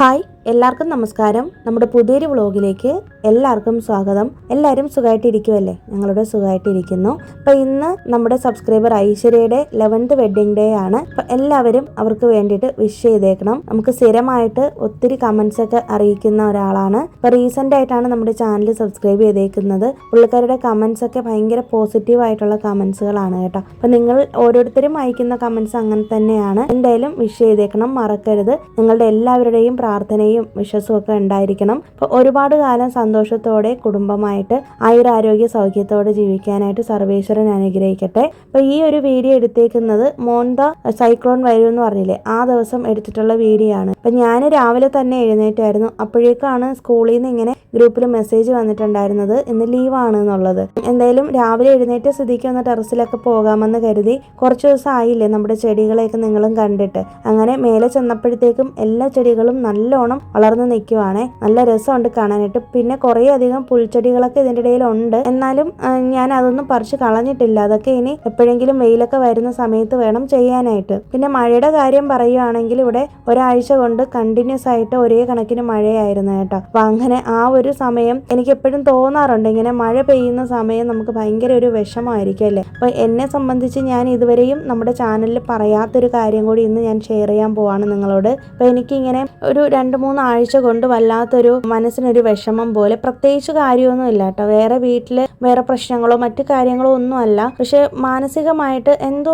Hi, എല്ലാവർക്കും നമസ്കാരം. നമ്മുടെ പുതിയൊരു വ്ളോഗിലേക്ക് എല്ലാവർക്കും സ്വാഗതം. എല്ലാവരും സുഖമായിട്ടിരിക്കുമല്ലേ? ഞങ്ങളുടെ സുഖമായിട്ടിരിക്കുന്നു. അപ്പോൾ ഇന്ന് നമ്മുടെ സബ്സ്ക്രൈബർ ഐശ്വര്യയുടെ 11th വെഡ്ഡിങ് ഡേ ആണ്. അപ്പോൾ എല്ലാവരും അവർക്ക് വേണ്ടിയിട്ട് വിഷ് ചെയ്തേക്കണം. നമുക്ക് സ്ഥിരമായിട്ട് ഒത്തിരി കമൻസ് ഒക്കെ അറിയിക്കുന്ന ഒരാളാണ്. ഇപ്പോൾ റീസെൻ്റ് ആയിട്ടാണ് നമ്മുടെ ചാനൽ സബ്സ്ക്രൈബ് ചെയ്തേക്കുന്നത്. പുള്ളിക്കാരുടെ കമൻസ് ഒക്കെ ഭയങ്കര പോസിറ്റീവ് ആയിട്ടുള്ള കമൻസുകളാണ് കേട്ടോ. അപ്പോൾ നിങ്ങൾ ഓരോരുത്തരും അയക്കുന്ന കമൻസ് അങ്ങനെ തന്നെയാണ്. എന്തായാലും വിഷ് ചെയ്തേക്കണം, മറക്കരുത്. നിങ്ങളുടെ എല്ലാവരുടെയും പ്രാർത്ഥനയും വിശ്വാസവും ഒക്കെ ഉണ്ടായിരിക്കണം. അപ്പോൾ ഒരുപാട് കാലം സന്തോഷത്തോടെ കുടുംബമായിട്ട് ആയുരാരോഗ്യ സൗഖ്യത്തോടെ ജീവിക്കാനായിട്ട് സർവേശ്വരൻ അനുഗ്രഹിക്കട്ടെ. അപ്പോൾ ഈ ഒരു വീഡിയോ എടുത്തേക്കുന്നത് മോന്ത സൈക്ലോൺ വരും എന്ന് പറഞ്ഞില്ലേ, ആ ദിവസം എടുത്തിട്ടുള്ള വീഡിയോ ആണ്. അപ്പം ഞാൻ രാവിലെ തന്നെ എഴുന്നേറ്റായിരുന്നു. അപ്പോഴേക്കാണ് സ്കൂളിൽ നിന്ന് ഇങ്ങനെ ഗ്രൂപ്പിൽ മെസ്സേജ് വന്നിട്ടുണ്ടായിരുന്നത് ഇന്ന് ലീവാണ് എന്നുള്ളത്. എന്തായാലും രാവിലെ എഴുന്നേറ്റ് സ്ഥിതിക്ക് ഒന്ന് ടെറസിലൊക്കെ പോകാമെന്ന് കരുതി. കുറച്ച് ദിവസം ആയില്ലേ നമ്മുടെ ചെടികളെയൊക്കെ നിങ്ങളും കണ്ടിട്ട്. അങ്ങനെ മേലെ ചെന്നപ്പോഴത്തേക്കും എല്ലാ ചെടികളും നല്ലോണം വളർന്ന് നിൽക്കുവാണേ. നല്ല രസമുണ്ട് കാണാനായിട്ട്. പിന്നെ കുറേ അധികം പുൽച്ചെടികളൊക്കെ ഇതിൻ്റെ ഇടയിലുണ്ട്. എന്നാലും ഞാൻ അതൊന്നും പറിച്ച് കളഞ്ഞിട്ടില്ല. അതൊക്കെ ഇനി എപ്പോഴെങ്കിലും വെയിലൊക്കെ വരുന്ന സമയത്ത് വേണം ചെയ്യാനായിട്ട്. പിന്നെ മഴയുടെ കാര്യം പറയുകയാണെങ്കിൽ ഇവിടെ ഒരാഴ്ച കൊണ്ട് കണ്ടിന്യൂസ് ആയിട്ട് ഒരേ കണക്കിന് മഴയായിരുന്നു കേട്ടോ. അപ്പം അങ്ങനെ ആ ഒരു സമയം എനിക്ക് എപ്പോഴും തോന്നാറുണ്ട്, ഇങ്ങനെ മഴ പെയ്യുന്ന സമയം നമുക്ക് ഭയങ്കര ഒരു വിഷമമായിരിക്കും അല്ലേ. അപ്പോൾ എന്നെ സംബന്ധിച്ച് ഞാൻ ഇതുവരെയും നമ്മുടെ ചാനലിൽ പറയാത്തൊരു കാര്യം കൂടി ഇന്ന് ഞാൻ ഷെയർ ചെയ്യാൻ പോവാണ് നിങ്ങളോട്. അപ്പോൾ എനിക്കിങ്ങനെ ഒരു 2-3 ആഴ്ച കൊണ്ട് വല്ലാത്തൊരു മനസ്സിനൊരു വിഷമം പോലെ. പ്രത്യേകിച്ച് കാര്യമൊന്നും ഇല്ല കേട്ടോ, വേറെ വീട്ടിൽ വേറെ പ്രശ്നങ്ങളോ മറ്റു കാര്യങ്ങളോ ഒന്നും അല്ല. പക്ഷെ മാനസികമായിട്ട് എന്തോ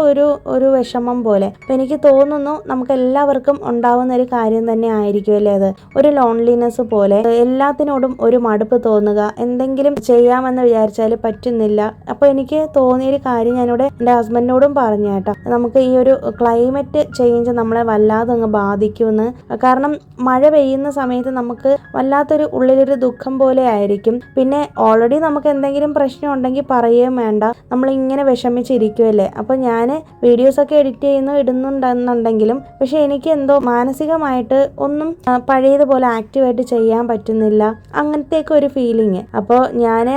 ഒരു വിഷമം പോലെ. അപ്പം എനിക്ക് തോന്നുന്നു നമുക്ക് എല്ലാവർക്കും ഉണ്ടാവുന്ന ഒരു കാര്യം തന്നെ ആയിരിക്കും അല്ലേ അത്. ഒരു ലോൺലിനെസ് പോലെ, എല്ലാത്തിനോടും ഒരു മടുപ്പ് തോന്നുക, എന്തെങ്കിലും ചെയ്യാമെന്ന് വിചാരിച്ചാൽ പറ്റുന്നില്ല. അപ്പോൾ എനിക്ക് തോന്നിയൊരു കാര്യം ഞാനിവിടെ എൻ്റെ ഹസ്ബൻഡിനോടും പറഞ്ഞു കേട്ടോ. നമുക്ക് ഈ ഒരു ക്ലൈമറ്റ് ചേഞ്ച് നമ്മളെ വല്ലാതെ അങ്ങ് ബാധിക്കുമെന്ന്. കാരണം മഴ പെയ്യുന്ന സമയത്ത് നമുക്ക് വല്ലാത്തൊരു ഉള്ളിലൊരു ദുഃഖം പോലെ ആയിരിക്കും. പിന്നെ ഓൾറെഡി നമുക്ക് എന്തെങ്കിലും പ്രശ്നം ഉണ്ടെങ്കിൽ പറയുകയും വേണ്ട, നമ്മളിങ്ങനെ വിഷമിച്ചിരിക്കുമല്ലേ. അപ്പോൾ ഞാൻ വീഡിയോസൊക്കെ എഡിറ്റ് ഇടുന്നുണ്ടെന്നുണ്ടെങ്കിലും പക്ഷെ എനിക്ക് എന്തോ മാനസികമായിട്ട് ഒന്നും പഴയതുപോലെ ആക്റ്റീവായിട്ട് ചെയ്യാൻ പറ്റുന്നില്ല, അങ്ങനത്തെയൊക്കെ ഒരു ഫീലിങ്. അപ്പോൾ ഞാൻ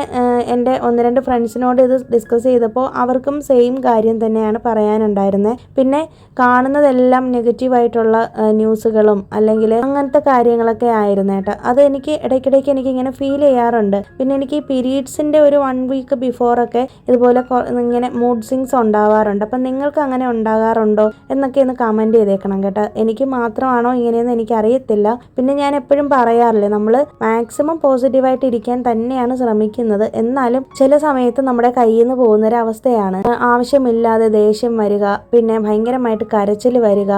എൻ്റെ 1-2 ഫ്രണ്ട്സിനോട് ഇത് ഡിസ്കസ് ചെയ്തപ്പോൾ അവർക്കും സെയിം കാര്യം തന്നെയാണ് പറയാനുണ്ടായിരുന്നത്. പിന്നെ കാണുന്നതെല്ലാം നെഗറ്റീവായിട്ടുള്ള ന്യൂസുകളും അല്ലെങ്കിൽ അങ്ങനത്തെ കാര്യങ്ങളൊക്കെ ആയിരുന്നു കേട്ടോ. അത് എനിക്ക് ഇടയ്ക്കിടയ്ക്ക് എനിക്കിങ്ങനെ ഫീൽ ചെയ്യാറുണ്ട്. പിന്നെ എനിക്ക് പീരീഡ്സിൻ്റെ ഒരു 1 വീക്ക് ബിഫോറൊക്കെ ഇതുപോലെ ഇങ്ങനെ മൂഡ് സ്വിങ്സ് ഉണ്ടാവാറുണ്ട്. അപ്പം നിങ്ങൾക്ക് അങ്ങനെ ഉണ്ടാകാറുണ്ടോ എന്നൊക്കെ ഒന്ന് കമൻറ്റ് ചെയ്തേക്കണം കേട്ടോ. എനിക്ക് മാത്രമാണോ ഇങ്ങനെയെന്ന് എനിക്കറിയത്തില്ല. പിന്നെ ഞാൻ എപ്പോഴും പറയാറില്ലേ, നമ്മൾ മാക്സിമം പോസിറ്റീവായിട്ട് ഇരിക്കാൻ തന്നെയാണ് ശ്രമിക്കുന്നത്. എന്നാലും ചില സമയത്ത് നമ്മുടെ കയ്യിൽ നിന്ന് പോകുന്നൊരവസ്ഥയാണ്. ആവശ്യമില്ലാതെ ദേഷ്യം വരിക, പിന്നെ ഭയങ്കരമായിട്ട് കരച്ചിൽ വരിക,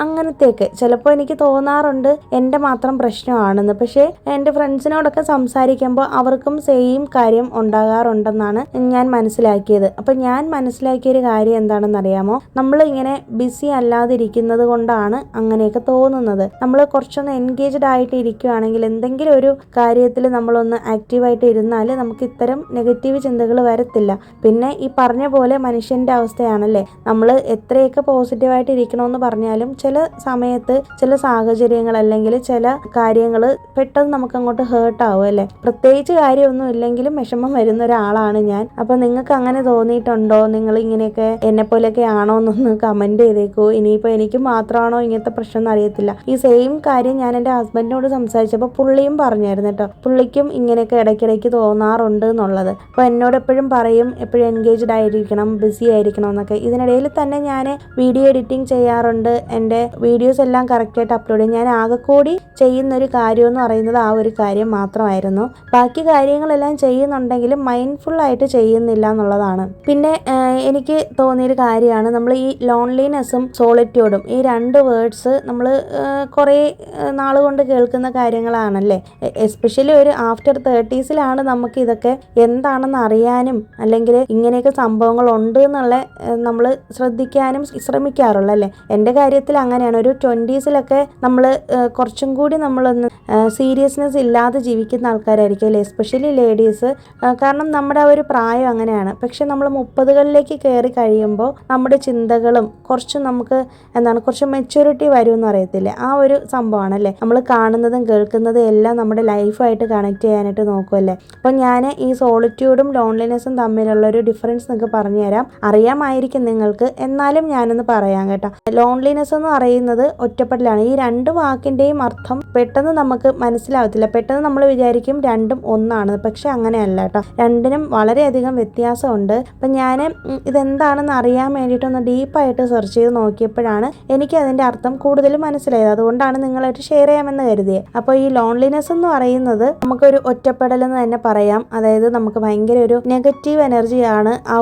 അങ്ങനത്തെയൊക്കെ ചിലപ്പോൾ എനിക്ക് തോന്നാറുണ്ട് എൻ്റെ മാത്രം പ്രശ്നമാണെന്ന്. പക്ഷേ എൻ്റെ ഫ്രണ്ട്സിനോടൊക്കെ സംസാരിക്കുമ്പോൾ അവർക്കും സെയിം കാര്യം ഉണ്ടാകാറുണ്ടെന്നാണ് ഞാൻ മനസ്സിലാക്കിയത്. അപ്പം ഞാൻ മനസ്സിലാക്കിയൊരു കാര്യം എന്താണെന്നറിയാമോ, നമ്മൾ ഇങ്ങനെ ബിസി അല്ലാതിരിക്കുന്നത് കൊണ്ടാണ് അങ്ങനെയൊക്കെ തോന്നുന്നത്. നമ്മൾ കുറച്ചൊന്ന് എൻഗേജ്ഡ് ആയിട്ട് ഇരിക്കുകയാണെങ്കിൽ, എന്തെങ്കിലും ഒരു കാര്യത്തിൽ നമ്മളൊന്ന് ആക്റ്റീവായിട്ട് ഇരുന്നാൽ നമുക്ക് ഇത്തരം നെഗറ്റീവ് ചിന്തകൾ വരത്തില്ല. പിന്നെ ഈ പറഞ്ഞ പോലെ മനുഷ്യൻ്റെ അവസ്ഥയാണല്ലേ, നമ്മൾ എത്രയൊക്കെ പോസിറ്റീവായിട്ട് ഇരിക്കണമെന്ന് പറഞ്ഞാലും ചില സമയത്ത് ചില സാഹചര്യങ്ങൾ അല്ലെങ്കിൽ ചില കാര്യങ്ങൾ പെട്ടെന്ന് നമുക്കങ്ങോട്ട് ഹേർട്ടാവും അല്ലേ. പ്രത്യേകിച്ച് കാര്യമൊന്നും ഇല്ലെങ്കിലും വിഷമം വരുന്ന ഒരാളാണ് ഞാൻ. അപ്പോൾ നിങ്ങൾക്ക് അങ്ങനെ തോന്നിയിട്ടുണ്ടോ? നിങ്ങൾ ഇങ്ങനെയൊക്കെ എന്നെപ്പോലെയൊക്കെ ആണോ എന്നൊന്ന് കമൻറ്റ് ചെയ്തേക്കൂ. ഇനിയിപ്പോൾ എനിക്ക് മാത്രമാണോ ഇങ്ങനത്തെ പ്രശ്നം എന്ന് അറിയത്തില്ല. ഈ സെയിം കാര്യം ഞാൻ എൻ്റെ ഹസ്ബൻഡിനോട് സംസാരിച്ചപ്പോൾ പുള്ളിയും പറഞ്ഞായിരുന്നു കേട്ടോ. പുള്ളിക്കും ഇങ്ങനെയൊക്കെ ഇടയ്ക്കിടയ്ക്ക് തോന്നാറുണ്ട് എന്നുള്ളത്. അപ്പോൾ എന്നോട് എപ്പോഴും പറയും എപ്പോഴും എൻഗേജ്ഡ് ആയിരിക്കണം, ബിസി ആയിരിക്കണം എന്നൊക്കെ. ഇതിനിടയിൽ തന്നെ ഞാൻ വീഡിയോ എഡിറ്റിംഗ് ചെയ്യാറുണ്ട്. എൻ്റെ വീഡിയോസ് എല്ലാം കറക്റ്റായിട്ട് അപ്ലോഡ് ചെയ്യും. ഞാൻ ആകെ കൂടി ചെയ്യുന്നൊരു കാര്യം എന്ന് പറയുന്നത് ആ ഒരു കാര്യം മാത്രമായിരുന്നു. ബാക്കി കാര്യങ്ങളെല്ലാം ചെയ്യുന്നുണ്ടെങ്കിലും മൈൻഡ്ഫുള്ളായിട്ട് ചെയ്യുന്നില്ല എന്നുള്ളതാണ്. പിന്നെ എനിക്ക് തോന്നിയൊരു കാര്യമാണ്, നമ്മൾ ഈ ലോൺലിനെസ്സും സോളിറ്റ്യൂഡും ഈ 2 വേർഡ്സ് നമ്മൾ കുറേ നാളുകൊണ്ട് കേൾക്കുന്ന കാര്യങ്ങളാണല്ലേ. എസ്പെഷ്യലി ഒരു ആഫ്റ്റർ 30s നമുക്ക് ഇതൊക്കെ എന്താണെന്ന് അറിയാനും അല്ലെങ്കിൽ ഇങ്ങനെയൊക്കെ സംഭവങ്ങൾ ഉണ്ട് എന്നുള്ള നമ്മൾ ശ്രദ്ധിക്കാനും ശ്രമിക്കാറുള്ളല്ലേ. എൻ്റെ കാര്യത്തിൽ അങ്ങനെയാണ്. ഒരു 20s നമ്മൾ കുറച്ചും കൂടി നമ്മളൊന്ന് സീരിയസ്നെസ് ഇല്ലാതെ ജീവിക്കുന്ന ആൾക്കാരായിരിക്കും അല്ലേ, എസ്പെഷ്യലി ലേഡീസ്. കാരണം നമ്മുടെ ആ ഒരു പ്രായം അങ്ങനെയാണ്. പക്ഷെ നമ്മൾ 30കളിലേക്ക് കയറി കഴിയുമ്പോൾ നമ്മുടെ ചിന്തകളും കുറച്ച് നമുക്ക് കുറച്ച് മെച്യൂരിറ്റി വരുമെന്ന് അറിയത്തില്ലേ, ആ ഒരു സംഭവമാണല്ലേ. നമ്മൾ കാണുന്നതും കേൾക്കുന്നതും എല്ലാം നമ്മുടെ ലൈഫായിട്ട് കണക്ട് ചെയ്യാനായിട്ട് നോക്കുമല്ലേ. അപ്പം ഞാൻ ഈ സോളിറ്റ്യൂഡും ലോൺലിനെസ്സും തമ്മിലുള്ളൊരു ഡിഫറൻസ് നിങ്ങൾക്ക് പറഞ്ഞു തരാം. അറിയാമായിരിക്കും നിങ്ങൾക്ക്, എന്നാലും ഞാനൊന്ന് പറയാം കേട്ടോ. ലോൺലിനെസ് എന്ന് പറയുന്നത് ഒറ്റപ്പെടലാണ്. ഈ 2 വാക്കിൻ്റെയും അർത്ഥം അർത്ഥം പെട്ടെന്ന് നമുക്ക് മനസ്സിലാവത്തില്ല. പെട്ടെന്ന് നമ്മൾ വിചാരിക്കും രണ്ടും ഒന്നാണ്, പക്ഷെ അങ്ങനെയല്ല കേട്ടോ. രണ്ടിനും വളരെയധികം വ്യത്യാസമുണ്ട്. അപ്പം ഞാൻ ഇതെന്താണെന്ന് അറിയാൻ വേണ്ടിയിട്ടൊന്ന് ഡീപ്പായിട്ട് സെർച്ച് ചെയ്ത് നോക്കിയപ്പോഴാണ് എനിക്ക് അതിൻ്റെ അർത്ഥം കൂടുതൽ മനസ്സിലായത്. അതുകൊണ്ടാണ് നിങ്ങളായിട്ട് ഷെയർ ചെയ്യാമെന്ന് കരുതിയത്. അപ്പോൾ ഈ ലോൺലിനെസ് എന്ന് പറയുന്നത് നമുക്കൊരു ഒറ്റപ്പെടൽ എന്ന് തന്നെ പറയാം. അതായത് നമുക്ക് ഭയങ്കര ഒരു നെഗറ്റീവ് എനർജിയാണ് ആ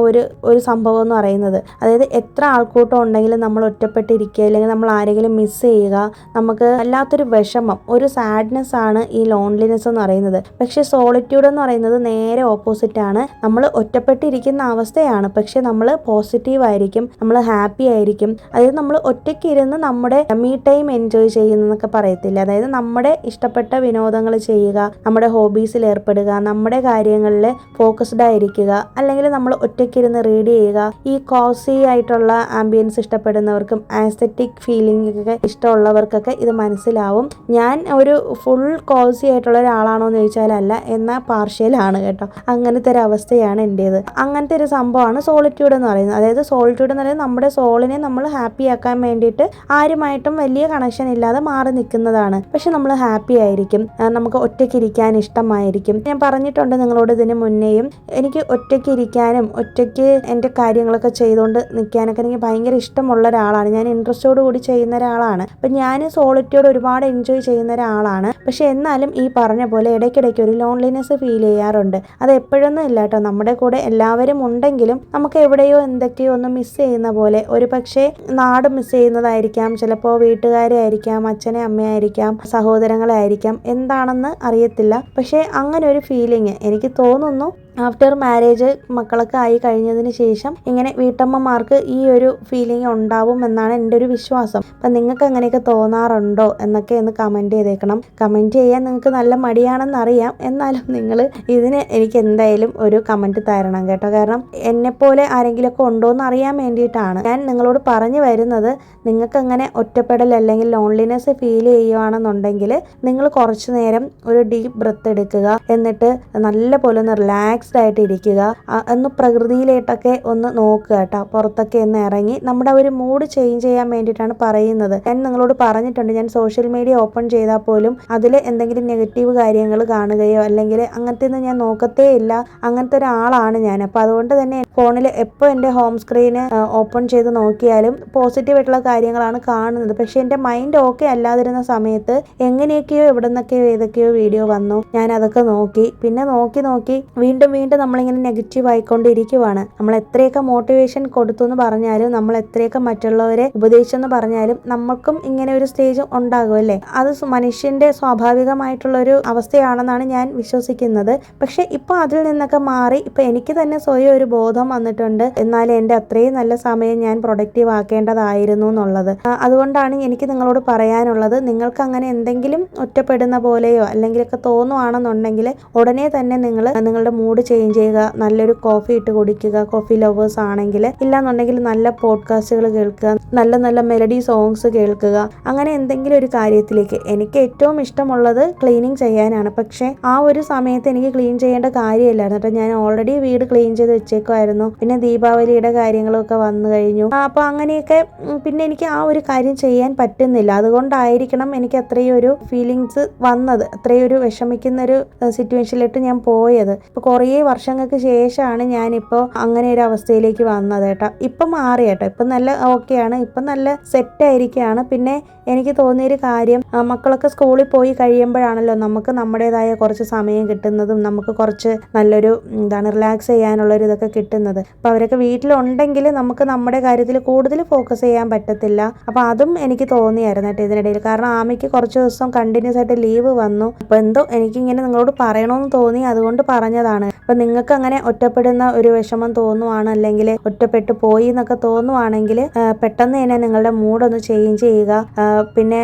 ഒരു സംഭവം എന്ന് പറയുന്നത്. അതായത് എത്ര ആൾക്കൂട്ടം ഉണ്ടെങ്കിലും നമ്മൾ ഒറ്റപ്പെട്ടിരിക്കുക, അല്ലെങ്കിൽ നമ്മൾ ആരെങ്കിലും മിസ് ചെയ്യുക, നമുക്ക് വല്ലാത്തൊരു വിഷമം, ഒരു സാഡ്നെസ് ആണ് ഈ ലോൺലിനെസ് എന്ന് പറയുന്നത്. പക്ഷെ സോളിറ്റ്യൂഡ് എന്ന് പറയുന്നത് നേരെ ഓപ്പോസിറ്റ് ആണ്. നമ്മൾ ഒറ്റപ്പെട്ടിരിക്കുന്ന അവസ്ഥയാണ്, പക്ഷെ നമ്മൾ പോസിറ്റീവ് ആയിരിക്കും, നമ്മൾ ഹാപ്പി ആയിരിക്കും. അതായത് നമ്മൾ ഒറ്റയ്ക്ക് ഇരുന്ന് നമ്മുടെ മീ ടൈം എൻജോയ് ചെയ്യുന്നതൊക്കെ പറയത്തില്ല. അതായത് നമ്മുടെ ഇഷ്ടപ്പെട്ട വിനോദങ്ങൾ ചെയ്യുക, നമ്മുടെ ഹോബീസിൽ ഏർപ്പെടുക, നമ്മുടെ കാര്യങ്ങളിൽ ഫോക്കസ്ഡ് ആയിരിക്കുക, അല്ലെങ്കിൽ നമ്മൾ ഒറ്റയ്ക്കിരുന്ന് റീഡ് ചെയ്യുക. ഈ കോസി ആയിട്ടുള്ള ആംബിയൻസ് ഇഷ്ടപ്പെടുന്നവർക്കും ആസ്തെറ്റിക് ഫീലിംഗ് ഒക്കെ ഇഷ്ടമുള്ളവർക്കൊക്കെ ഇത് മനസ്സിലാവും. ഞാൻ ഒരു ഫുൾ കോസി ആയിട്ടുള്ള ഒരാളാണോ എന്ന് ചോദിച്ചാൽ അല്ല, എന്നാൽ പാർഷ്യലാണ് കേട്ടോ. അങ്ങനത്തെ ഒരു അവസ്ഥയാണ് എൻ്റേത്. അങ്ങനത്തെ ഒരു സംഭവമാണ് സോളിറ്റ്യൂഡ് എന്ന് പറയുന്നത്. അതായത് സോളിറ്റ്യൂഡ് എന്ന് പറയുന്നത് നമ്മുടെ സോളിനെ നമ്മൾ ഹാപ്പി ആക്കാൻ വേണ്ടിയിട്ട് ആരുമായിട്ടും വലിയ കണക്ഷൻ ഇല്ലാതെ മാറി നിൽക്കുന്നതാണ്. പക്ഷെ നമ്മൾ ഹാപ്പി ആയിരിക്കും, നമുക്ക് ഒറ്റയ്ക്ക് ഇരിക്കാൻ ഇഷ്ടമായിരിക്കും. ഞാൻ പറഞ്ഞിട്ടുണ്ട് നിങ്ങളോട് ഇതിന് മുന്നേയും, എനിക്ക് ഒറ്റയ്ക്ക് ഇരിക്കാനും ഒറ്റയ്ക്ക് എൻ്റെ കാര്യങ്ങളൊക്കെ ചെയ്തുകൊണ്ട് നിൽക്കാനൊക്കെ എനിക്ക് ഭയങ്കര ഇഷ്ടമുള്ള ഒരാളാണ്. ഞാൻ ഇൻട്രസ്റ്റോട് കൂടി ചെയ്യുന്ന ഒരാളാണ്. അപ്പം ഞാൻ സോളിറ്റ്യൂഡ് ഒരുപാട് എൻജോയ് ചെയ്യുന്ന ഒരാളാണ്. പക്ഷെ എന്നാലും ഈ പറഞ്ഞ പോലെ ഇടയ്ക്കിടയ്ക്ക് ഒരു ലോൺലിനെസ് ഫീൽ ചെയ്യാറുണ്ട്. അത് എപ്പോഴൊന്നും ഇല്ല കേട്ടോ. നമ്മുടെ കൂടെ എല്ലാവരും ഉണ്ടെങ്കിലും നമുക്ക് എവിടെയോ എന്തൊക്കെയോ ഒന്ന് മിസ് ചെയ്യുന്ന പോലെ. ഒരു പക്ഷേ നാട് മിസ് ചെയ്യുന്നതായിരിക്കാം, ചിലപ്പോൾ വീട്ടുകാരെ ആയിരിക്കാം, അച്ഛനെ അമ്മയായിരിക്കാം, സഹോദരങ്ങളെ ആയിരിക്കാം, എന്താണെന്ന് അറിയത്തില്ല. പക്ഷേ അങ്ങനെ ഒരു ഫീലിംഗ് എനിക്ക് തോന്നുന്നു ആഫ്റ്റർ മാരേജ് മക്കളൊക്കെ ആയി കഴിഞ്ഞതിന് ശേഷം ഇങ്ങനെ വീട്ടമ്മമാർക്ക് ഈ ഒരു ഫീലിംഗ് ഉണ്ടാവും എന്നാണ് എൻ്റെ ഒരു വിശ്വാസം. അപ്പം നിങ്ങൾക്ക് അങ്ങനെയൊക്കെ തോന്നാറുണ്ടോ എന്നൊക്കെ ഒന്ന് കമൻറ്റ് ചെയ്തേക്കണം. കമൻറ്റ് ചെയ്യാൻ നിങ്ങൾക്ക് നല്ല മടിയാണെന്നറിയാം, എന്നാലും നിങ്ങൾ ഇതിന് എനിക്ക് എന്തായാലും ഒരു കമൻറ്റ് തരണം കേട്ടോ. കാരണം എന്നെപ്പോലെ ആരെങ്കിലുമൊക്കെ ഉണ്ടോ എന്ന് അറിയാൻ വേണ്ടിയിട്ടാണ് ഞാൻ നിങ്ങളോട് പറഞ്ഞു വരുന്നത്. നിങ്ങൾക്ക് അങ്ങനെ ഒറ്റപ്പെടൽ അല്ലെങ്കിൽ ലോൺലിനെസ് ഫീൽ ചെയ്യുകയാണെന്നുണ്ടെങ്കിൽ നിങ്ങൾ കുറച്ച് നേരം ഒരു ഡീപ്പ് ബ്രെത്ത് എടുക്കുക, എന്നിട്ട് നല്ല പോലെ ഒന്ന് റിലാക്സ്ഡ് ആയിട്ട് ഇരിക്കുക, ഒന്ന് പ്രകൃതിയിലേട്ടൊക്കെ ഒന്ന് നോക്കുക കേട്ടോ. പുറത്തൊക്കെ ഒന്ന് ഇറങ്ങി നമ്മുടെ ഒരു മൂഡ് ചേഞ്ച് ചെയ്യാൻ വേണ്ടിയിട്ടാണ് പറയുന്നത്. ഞാൻ നിങ്ങളോട് പറഞ്ഞിട്ടുണ്ട്, ഞാൻ സോഷ്യൽ മീഡിയ ഓപ്പൺ ചെയ്താൽ പോലും അതിൽ എന്തെങ്കിലും നെഗറ്റീവ് കാര്യങ്ങൾ കാണുകയോ അല്ലെങ്കിൽ അങ്ങനത്തെ ഒന്നും ഞാൻ നോക്കത്തേ ഇല്ല. അങ്ങനത്തെ ഒരാളാണ് ഞാൻ. അപ്പോൾ അതുകൊണ്ട് തന്നെ ഫോണിൽ എപ്പോൾ എൻ്റെ ഹോം സ്ക്രീന് ഓപ്പൺ ചെയ്ത് നോക്കിയാലും പോസിറ്റീവ് ആയിട്ടുള്ള കാര്യങ്ങളാണ് കാണുന്നത്. പക്ഷെ എൻ്റെ മൈൻഡ് ഓക്കെ അല്ലാതിരുന്ന സമയത്ത് എങ്ങനെയൊക്കെയോ എവിടെ നിന്നൊക്കെയോ ഏതൊക്കെയോ വീഡിയോ വന്നു, ഞാൻ അതൊക്കെ നോക്കി. പിന്നെ നോക്കി വീണ്ടും നമ്മളിങ്ങനെ നെഗറ്റീവ് ആയിക്കൊണ്ടിരിക്കുവാണ്. നമ്മൾ എത്രയൊക്കെ മോട്ടിവേഷൻ കൊടുത്തു എന്ന് പറഞ്ഞാലും, നമ്മൾ എത്രയൊക്കെ മറ്റുള്ളവരെ ഉപദേശിച്ചെന്ന് പറഞ്ഞാലും നമുക്കും ഇങ്ങനെ ഒരു സ്റ്റേജ് ഉണ്ടാകും അല്ലേ. അത് മനുഷ്യൻ്റെ സ്വാഭാവികമായിട്ടുള്ളൊരു അവസ്ഥയാണെന്നാണ് ഞാൻ വിശ്വസിക്കുന്നത്. പക്ഷെ ഇപ്പോൾ അതിൽ നിന്നൊക്കെ മാറി ഇപ്പോൾ എനിക്ക് തന്നെ സ്വയം ഒരു ബോധം വന്നിട്ടുണ്ട്, എന്നാലും എൻ്റെ അത്രയും നല്ല സമയം ഞാൻ പ്രൊഡക്റ്റീവ് ആക്കേണ്ടതായിരുന്നു എന്നുള്ളത്. അതുകൊണ്ടാണ് എനിക്ക് നിങ്ങളോട് പറയാനുള്ളത്, നിങ്ങൾക്ക് അങ്ങനെ എന്തെങ്കിലും ഒറ്റപ്പെടുന്ന പോലെയോ അല്ലെങ്കിലൊക്കെ തോന്നുവാണെന്നുണ്ടെങ്കിൽ ഉടനെ തന്നെ നിങ്ങൾ നിങ്ങളുടെ മൂഡ് ചേഞ്ച് ചെയ്യുക, നല്ലൊരു കോഫി ഇട്ട് കുടിക്കുക, കോഫി ലവേഴ്സ് ആണെങ്കിൽ. ഇല്ലാന്നുണ്ടെങ്കിൽ നല്ല പോഡ്കാസ്റ്റുകൾ കേൾക്കുക, നല്ല മെലഡി സോങ്സ് കേൾക്കുക. അങ്ങനെ എന്തെങ്കിലും ഒരു കാര്യത്തിലേക്ക്. എനിക്ക് ഏറ്റവും ഇഷ്ടമുള്ളത് ക്ലീനിങ് ചെയ്യാനാണ്. പക്ഷേ ആ ഒരു സമയത്ത് എനിക്ക് ക്ലീൻ ചെയ്യേണ്ട കാര്യമില്ലായിരുന്നു കേട്ടോ. ഞാൻ ഓൾറെഡി വീട് ക്ലീൻ ചെയ്ത് വെച്ചേക്കുമായിരുന്നു. പിന്നെ ദീപാവലിയുടെ കാര്യങ്ങളൊക്കെ വന്നു കഴിഞ്ഞു. അപ്പോൾ അങ്ങനെയൊക്കെ പിന്നെ എനിക്ക് ആ ഒരു കാര്യം ചെയ്യാൻ പറ്റുന്നില്ല. അതുകൊണ്ടായിരിക്കണം എനിക്ക് അത്രയും ഒരു ഫീലിങ്സ് വന്നത്, അത്രയും ഒരു വിഷമിക്കുന്നൊരു സിറ്റുവേഷനിലിട്ട് ഞാൻ പോയത്. ഇപ്പോൾ കുറേ വർഷങ്ങൾക്ക് ശേഷമാണ് ഞാനിപ്പോൾ അങ്ങനെ ഒരു അവസ്ഥയിലേക്ക് വന്നത് കേട്ടോ. ഇപ്പം മാറി കേട്ടോ. ഇപ്പം നല്ല ഓക്കെയാണ്, ഇപ്പം നല്ല സെറ്റായിരിക്കുകയാണ്. പിന്നെ എനിക്ക് തോന്നിയൊരു കാര്യം, മക്കളൊക്കെ സ്കൂളിൽ പോയി കഴിയുമ്പോഴാണല്ലോ നമുക്ക് നമ്മുടേതായ കുറച്ച് സമയം കിട്ടുന്നതും നമുക്ക് കുറച്ച് നല്ലൊരു റിലാക്സ് ചെയ്യാനുള്ളൊരു ഇതൊക്കെ കിട്ടുന്നത്. അപ്പോൾ അവരൊക്കെ വീട്ടിലുണ്ടെങ്കിൽ നമുക്ക് നമ്മുടെ കാര്യത്തിൽ കൂടുതൽ ഫോക്കസ് ചെയ്യാൻ പറ്റത്തില്ല. അപ്പോൾ അതും എനിക്ക് തോന്നിയായിരുന്നു കേട്ടോ ഇതിനിടയിൽ. കാരണം ആമയ്ക്ക് കുറച്ച് ദിവസം കണ്ടിന്യൂസ് ആയിട്ട് ലീവ് വന്നു. അപ്പോൾ എന്തോ എനിക്കിങ്ങനെ നിങ്ങളോട് പറയണമെന്ന് തോന്നി, അതുകൊണ്ട് പറഞ്ഞതാണ്. അപ്പോൾ നിങ്ങൾക്ക് അങ്ങനെ ഒറ്റപ്പെടുന്ന ഒരു വിഷമം തോന്നുവാണ്, അല്ലെങ്കിൽ ഒറ്റപ്പെട്ടു പോയി എന്നൊക്കെ തോന്നുവാണെങ്കിൽ പെട്ടെന്ന് തന്നെ നിങ്ങളുടെ മൂഡൊന്ന് ചേഞ്ച് ചെയ്യുക. പിന്നെ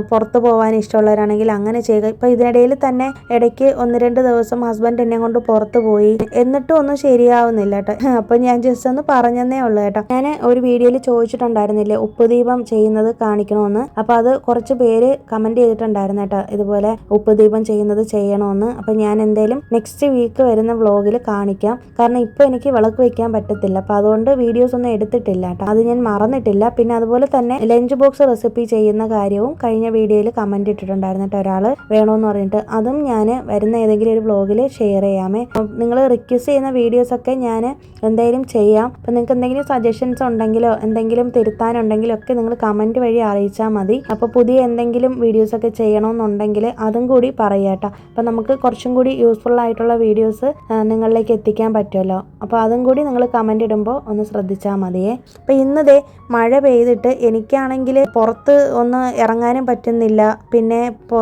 പുറത്ത് പോകാൻ ഇഷ്ടമുള്ളവരാണെങ്കിൽ അങ്ങനെ ചെയ്യുക. ഇപ്പോൾ ഇതിനിടയിൽ തന്നെ ഇടയ്ക്ക് 1-2 ദിവസം ഹസ്ബൻഡ് എന്നെ കൊണ്ട് പുറത്ത് പോയി, എന്നിട്ടും ഒന്നും ശരിയാവുന്നില്ല കേട്ടോ. അപ്പോൾ ഞാൻ ജസ്റ്റ് ഒന്ന് പറഞ്ഞതേ ഉള്ളൂ കേട്ടോ. ഞാൻ ഒരു വീഡിയോയിൽ ചോദിച്ചിട്ടുണ്ടായിരുന്നില്ലേ ഉപ്പുദീപം ചെയ്യുന്നത് കാണിക്കണമെന്ന്. അപ്പോൾ അത് കുറച്ച് പേര് കമൻറ്റ് ചെയ്തിട്ടുണ്ടായിരുന്നു കേട്ടോ, ഇതുപോലെ ഉപ്പുദീപം ചെയ്യുന്നത് ചെയ്യണമെന്ന്. അപ്പോൾ ഞാൻ എന്തായാലും നെക്സ്റ്റ് വീക്ക് വരുന്ന വ്ളോഗിൽ കാണിക്കാം. കാരണം ഇപ്പോൾ എനിക്ക് വിളക്ക് വയ്ക്കാൻ പറ്റത്തില്ല, അപ്പോൾ അതുകൊണ്ട് വീഡിയോസ് ഒന്നും എടുത്തിട്ടില്ല കേട്ടോ. അത് ഞാൻ മറന്നിട്ടില്ല. പിന്നെ അതുപോലെ തന്നെ ലഞ്ച് ബോക്സ് റെസിപ്പി ചെയ്യുന്ന കാര്യവും കഴിഞ്ഞ വീഡിയോയിൽ കമൻറ്റ് ഇട്ടിട്ടുണ്ടായിരുന്നു കേട്ടോ ഒരാൾ വേണമെന്ന് പറഞ്ഞിട്ട്. അതും ഞാൻ വരുന്ന ഏതെങ്കിലും ഒരു വ്ളോഗിൽ ഷെയർ ചെയ്യാമേ. നിങ്ങൾ റിക്വസ്റ്റ് ചെയ്യുന്ന വീഡിയോസൊക്കെ ഞാൻ എന്തായാലും ചെയ്യാം. അപ്പം നിങ്ങൾക്ക് എന്തെങ്കിലും സജഷൻസ് ഉണ്ടെങ്കിലോ എന്തെങ്കിലും തിരുത്താനുണ്ടെങ്കിലോ ഒക്കെ നിങ്ങൾ കമൻറ്റ് വഴി അറിയിച്ചാൽ മതി. അപ്പോൾ പുതിയ എന്തെങ്കിലും വീഡിയോസൊക്കെ ചെയ്യണമെന്നുണ്ടെങ്കിൽ അതും കൂടി പറയാം കേട്ടോ. അപ്പം നമുക്ക് കുറച്ചും കൂടി യൂസ്ഫുൾ ആയിട്ടുള്ള വീഡിയോസ് നിങ്ങളിലേക്ക് എത്തിക്കാൻ പറ്റുമല്ലോ. അപ്പോൾ അതും കൂടി നിങ്ങൾ കമൻറ്റ് ഇടുമ്പോൾ ഒന്ന് ശ്രദ്ധിച്ചാൽ മതിയേ. അപ്പോൾ ഇന്നതേ മഴ പെയ്തിട്ട് എനിക്കാണെങ്കിൽ പുറത്ത് ഒന്ന് ഇറങ്ങാനും പറ്റുന്നില്ല. പിന്നെ